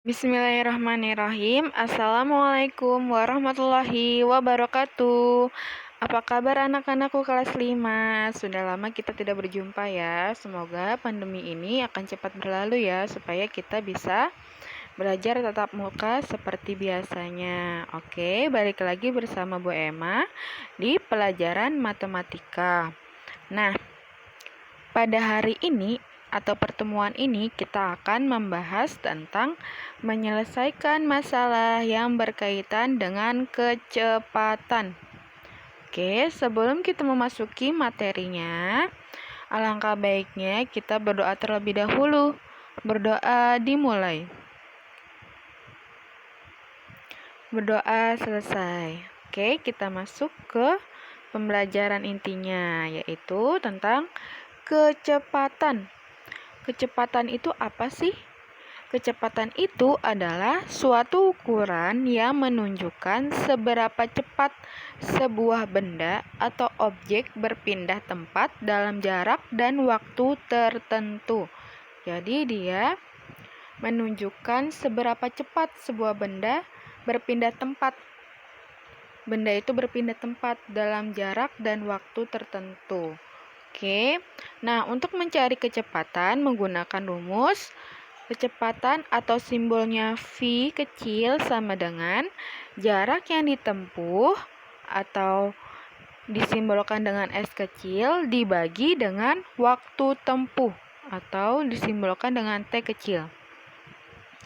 Bismillahirrahmanirrahim. Assalamualaikum warahmatullahi wabarakatuh. Apa kabar anak-anakku kelas 5? Sudah lama kita tidak berjumpa ya. Semoga pandemi ini akan cepat berlalu ya, supaya kita bisa belajar tatap muka seperti biasanya. Oke, balik lagi bersama Bu Emma di pelajaran matematika. Nah, pada hari ini atau pertemuan ini kita akan membahas tentang menyelesaikan masalah yang berkaitan dengan kecepatan. Oke, sebelum kita memasuki materinya, alangkah baiknya kita berdoa terlebih dahulu. Berdoa dimulai. Berdoa selesai. Oke, kita masuk ke pembelajaran intinya, yaitu tentang kecepatan. Kecepatan itu apa sih? Kecepatan itu adalah suatu ukuran yang menunjukkan seberapa cepat sebuah benda atau objek berpindah tempat dalam jarak dan waktu tertentu. Jadi dia menunjukkan seberapa cepat sebuah benda berpindah tempat. Benda itu berpindah tempat dalam jarak dan waktu tertentu. Oke, nah untuk mencari kecepatan menggunakan rumus kecepatan atau simbolnya V kecil sama dengan jarak yang ditempuh atau disimbolkan dengan S kecil dibagi dengan waktu tempuh atau disimbolkan dengan T kecil.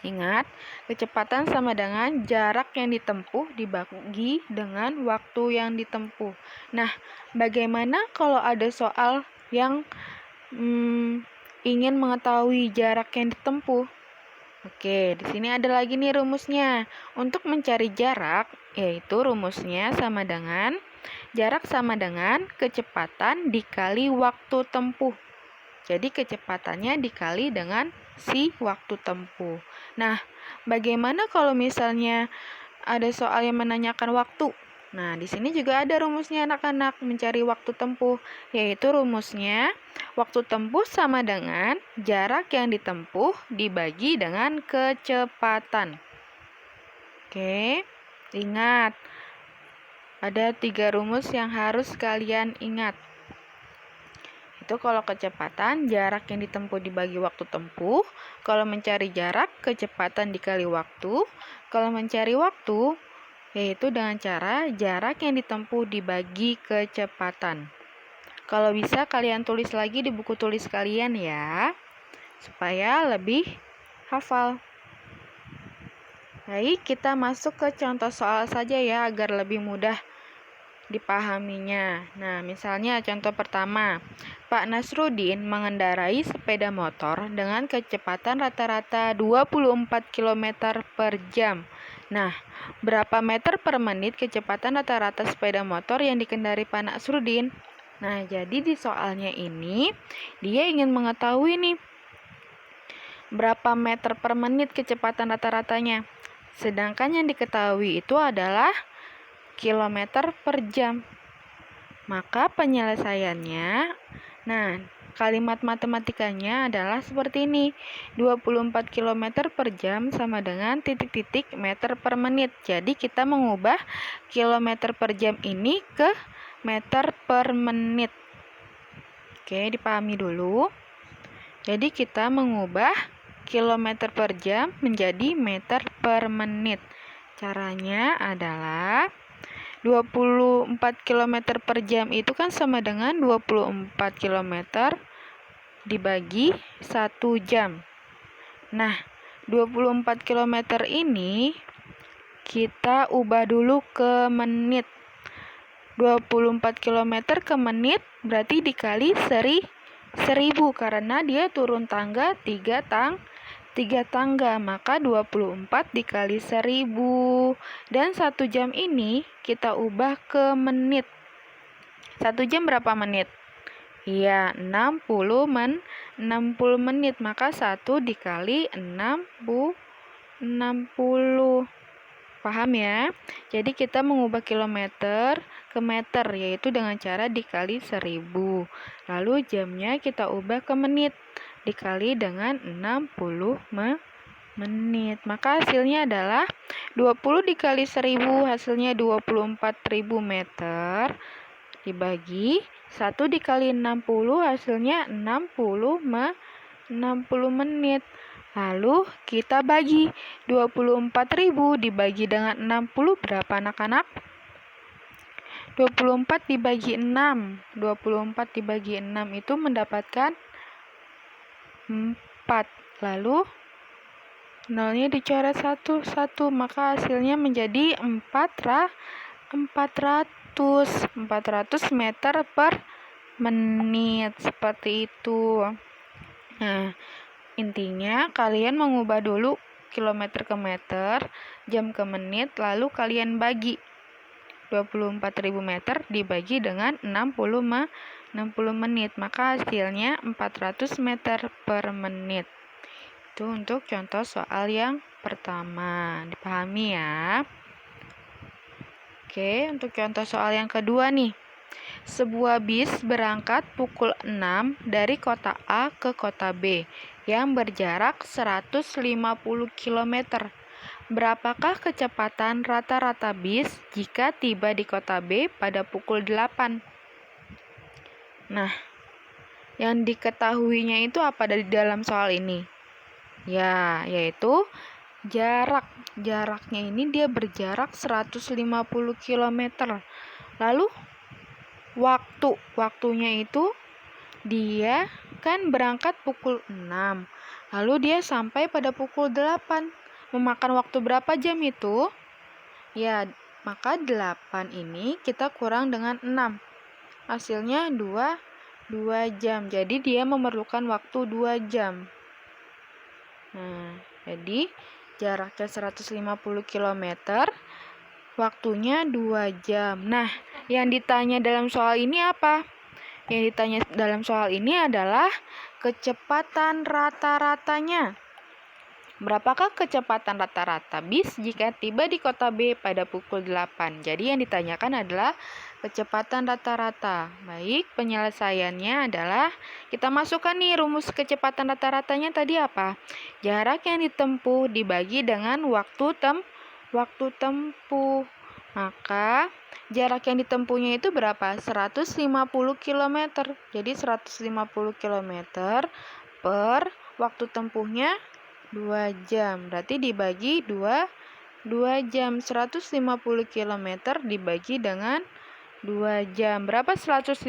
Ingat, kecepatan sama dengan jarak yang ditempuh dibagi dengan waktu yang ditempuh. Nah, bagaimana kalau ada soal yang ingin mengetahui jarak yang ditempuh? Oke, di sini ada lagi nih rumusnya. Untuk mencari jarak, yaitu rumusnya sama dengan jarak sama dengan kecepatan dikali waktu tempuh. Jadi kecepatannya dikali dengan si waktu tempuh. Nah, bagaimana kalau misalnya ada soal yang menanyakan waktu? Nah, di sini juga ada rumusnya anak-anak mencari waktu tempuh, yaitu rumusnya waktu tempuh sama dengan jarak yang ditempuh dibagi dengan kecepatan. Oke, ingat, ada 3 rumus yang harus kalian ingat. Itu kalau kecepatan, jarak yang ditempuh dibagi waktu tempuh. Kalau mencari jarak, kecepatan dikali waktu. Kalau mencari waktu, yaitu dengan cara jarak yang ditempuh dibagi kecepatan. Kalau bisa kalian tulis lagi di buku tulis kalian ya, supaya lebih hafal. Baik, kita masuk ke contoh soal saja ya, agar lebih mudah dipahaminya. Nah, misalnya contoh pertama, Pak Nasrudin mengendarai sepeda motor dengan kecepatan rata-rata 24 km per jam. Nah, berapa meter per menit kecepatan rata-rata sepeda motor yang dikendari Pak Nasrudin? Nah, jadi di soalnya ini, dia ingin mengetahui nih, berapa meter per menit kecepatan rata-ratanya. Sedangkan yang diketahui itu adalah kilometer per jam. Maka penyelesaiannya, nah, kalimat matematikanya adalah seperti ini. 24 km per jam sama dengan titik-titik meter per menit. Jadi kita mengubah kilometer per jam ini ke meter per menit. Oke, dipahami dulu. Jadi kita mengubah kilometer per jam menjadi meter per menit. Caranya adalah 24 km per jam itu kan sama dengan 24 km dibagi 1 jam. Nah, 24 km ini kita ubah dulu ke menit. 24 km ke menit berarti dikali 1000 karena dia turun tangga 3 tangga, maka 24 dikali 1000 dan 1 jam ini kita ubah ke menit. 1 jam berapa menit? Iya, 60 menit, maka 1 dikali 60. Paham ya? Jadi kita mengubah kilometer ke meter, yaitu dengan cara dikali 1000. Lalu jamnya kita ubah ke menit, dikali dengan 60 menit. Maka hasilnya adalah 20 dikali 1000 hasilnya 24.000 meter dibagi 1 dikali 60 hasilnya 60 menit. Lalu kita bagi 24.000 dibagi dengan 60 berapa anak-anak? 24 dibagi 6. 24 dibagi 6 itu mendapatkan 4. Lalu nolnya dicoret 1, maka hasilnya menjadi 400 meter per menit. Seperti itu. Nah, intinya kalian mengubah dulu kilometer ke meter, jam ke menit, lalu kalian bagi 24.000 meter dibagi dengan 60 menit, maka hasilnya 400 meter per menit. Itu untuk contoh soal yang pertama. Dipahami ya? Oke, untuk contoh soal yang kedua nih. Sebuah bis berangkat pukul 6 dari kota A ke kota B yang berjarak 150 km. Berapakah kecepatan rata-rata bis jika tiba di kota B pada pukul 8? Nah, yang diketahuinya itu apa dari dalam soal ini? Ya, yaitu jarak. Jaraknya ini dia berjarak 150 km. Lalu waktunya itu dia kan berangkat pukul 6. Lalu dia sampai pada pukul 8. Memakan waktu berapa jam itu? Ya, maka 8 ini kita kurang dengan 6. Hasilnya 2 jam. Jadi dia memerlukan waktu 2 jam. Nah, jadi jaraknya 150 km, waktunya 2 jam. Nah, yang ditanya dalam soal ini apa? Yang ditanya dalam soal ini adalah kecepatan rata-ratanya. Berapakah kecepatan rata-rata bis jika tiba di kota B pada pukul 8? Jadi yang ditanyakan adalah kecepatan rata-rata. Baik, penyelesaiannya adalah kita masukkan nih rumus kecepatan rata-ratanya tadi apa? Jarak yang ditempuh dibagi dengan waktu tempuh. Maka jarak yang ditempuhnya itu berapa? 150 km. Jadi 150 km per waktu tempuhnya 2 jam. Berarti dibagi 2 jam. 150 km dibagi dengan 2 jam. Berapa 150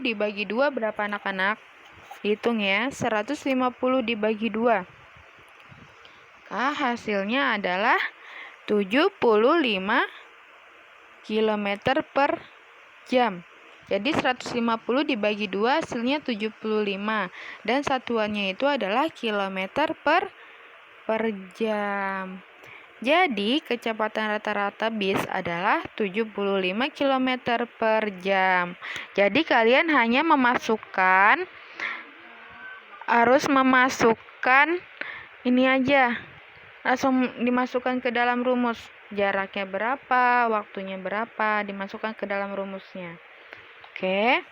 dibagi 2 berapa anak-anak? Hitung ya. 150 dibagi 2. Hasilnya adalah 75 km per jam. Jadi 150 dibagi 2 hasilnya 75. Dan satuannya itu adalah kilometer per jam. Jadi kecepatan rata-rata bis adalah 75 km per jam. Jadi kalian hanya harus memasukkan ini aja. Langsung dimasukkan ke dalam rumus. Jaraknya berapa, waktunya berapa, dimasukkan ke dalam rumusnya. Oke.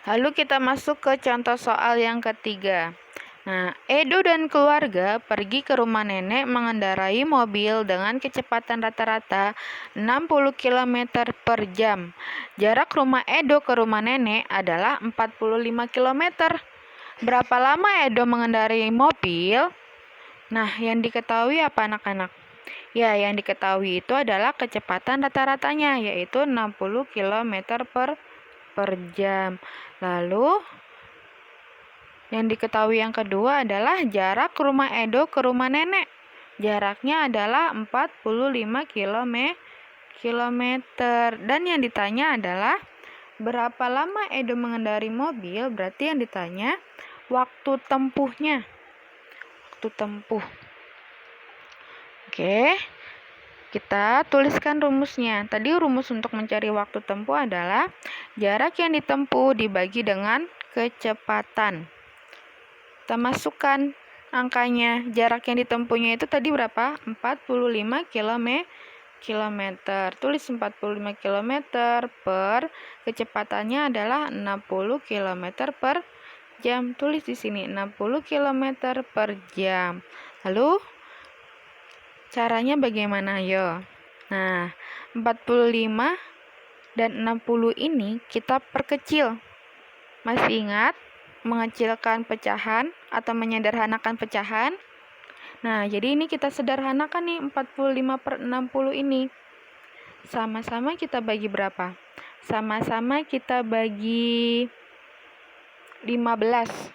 Lalu kita masuk ke contoh soal yang ketiga. Nah, Edo dan keluarga pergi ke rumah nenek mengendarai mobil dengan kecepatan rata-rata 60 km per jam. Jarak rumah Edo ke rumah nenek adalah 45 km. Berapa lama Edo mengendarai mobil? Nah, yang diketahui apa anak-anak? Ya, yang diketahui itu adalah kecepatan rata-ratanya, yaitu 60 km per jam. Lalu, yang diketahui yang kedua adalah jarak rumah Edo ke rumah nenek. Jaraknya adalah 45 km. Dan yang ditanya adalah berapa lama Edo mengendarai mobil, berarti yang ditanya waktu tempuhnya. Waktu tempuh. Oke. Kita tuliskan rumusnya. Tadi rumus untuk mencari waktu tempuh adalah jarak yang ditempuh dibagi dengan kecepatan. Kita masukkan angkanya. Jarak yang ditempuhnya itu tadi berapa? 45 km. Tulis 45 km per kecepatannya adalah 60 km per jam. Tulis di sini 60 km per jam. Lalu caranya bagaimana? Ayo. Nah, 45 dan 60 ini kita perkecil. Masih ingat mengecilkan pecahan atau menyederhanakan pecahan? Nah, jadi ini kita sederhanakan nih 45 per 60 ini. Sama-sama kita bagi berapa? Sama-sama kita bagi 15.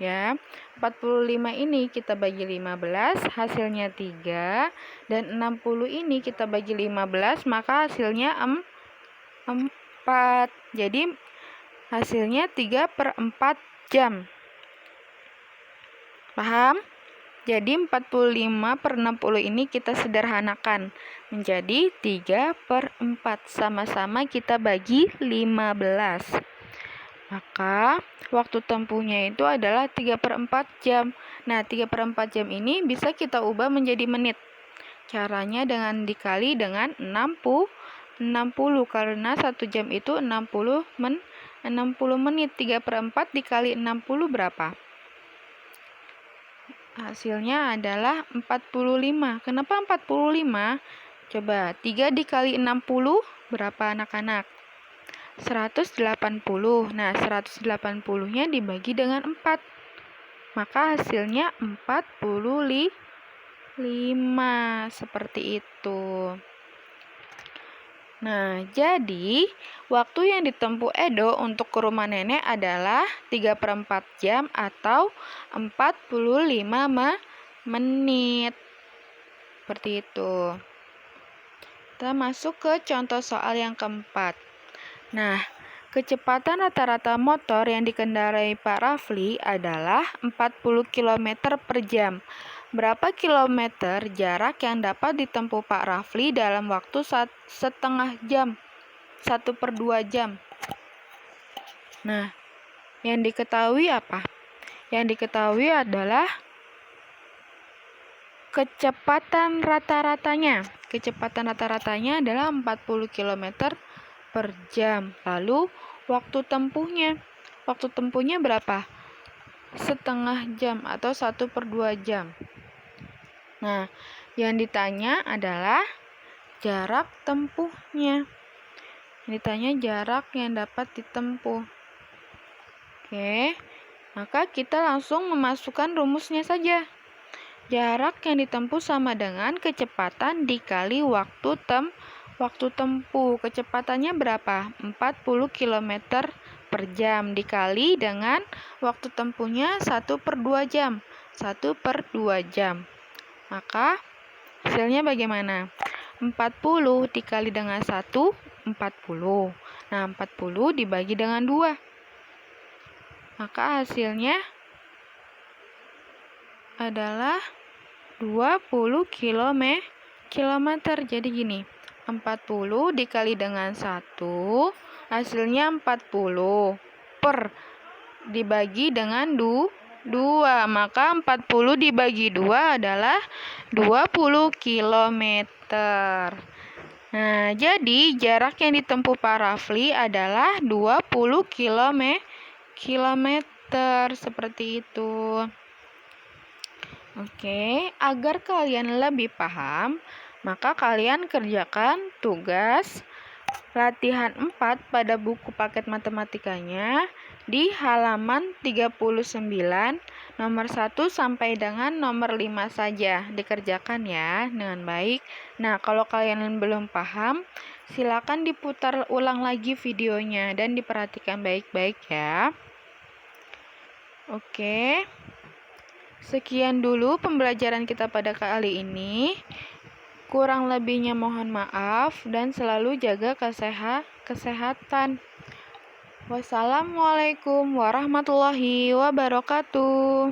Ya, 45 ini kita bagi 15, hasilnya 3. Dan 60 ini kita bagi 15, maka hasilnya 4. Jadi, hasilnya 3 per 4 jam. Paham? Jadi 45 per 60 ini kita sederhanakan menjadi 3 per 4. Sama-sama kita bagi 15. Maka waktu tempuhnya itu adalah 3 per 4 jam. Nah, 3 per 4 jam ini bisa kita ubah menjadi menit. Caranya dengan dikali dengan 60 karena 1 jam itu 60 menit. 3 per 4 dikali 60 berapa? Hasilnya adalah 45. Kenapa 45? Coba 3 dikali 60 berapa anak-anak? 180. Nah, 180-nya dibagi dengan 4. Maka hasilnya 45. Seperti itu. Nah, jadi waktu yang ditempuh Edo untuk ke rumah nenek adalah 3 per 4 jam atau 45 menit. Seperti itu. Kita masuk ke contoh soal yang keempat. Nah, kecepatan rata-rata motor yang dikendarai Pak Rafli adalah 40 km per jam. Berapa kilometer jarak yang dapat ditempuh Pak Rafli dalam waktu setengah jam? 1 per 2 jam. Nah, yang diketahui apa? Yang diketahui adalah kecepatan rata-ratanya. Kecepatan rata-ratanya adalah 40 km per jam. Lalu waktu tempuhnya. Waktu tempuhnya berapa? Setengah jam atau 1 per 2 jam. Nah, yang ditanya adalah jarak tempuhnya. Yang ditanya jarak yang dapat ditempuh. Oke, maka kita langsung memasukkan rumusnya saja. Jarak yang ditempuh sama dengan kecepatan dikali waktu tempuh. Kecepatannya berapa? 40 km per jam dikali dengan waktu tempuhnya 1 per 2 jam. 1 per 2 jam. Maka hasilnya bagaimana? 40 dikali dengan 1, 40. Nah, 40 dibagi dengan 2. Maka hasilnya adalah 20 km. Jadi gini, 40 dikali dengan 1, hasilnya 40 per dibagi dengan 2. Maka 40 dibagi 2 adalah 20 km. Nah, jadi jarak yang ditempuh Pak Rafli adalah 20 km. Seperti itu. Oke, agar kalian lebih paham, maka kalian kerjakan tugas latihan 4 pada buku paket matematikanya di halaman 39, nomor 1 sampai dengan nomor 5 saja. Dikerjakan ya dengan baik. Nah, kalau kalian belum paham, silakan diputar ulang lagi videonya dan diperhatikan baik-baik ya. Oke. Sekian dulu pembelajaran kita pada kali ini. Kurang lebihnya mohon maaf dan selalu jaga kesehatan. Wassalamualaikum warahmatullahi wabarakatuh.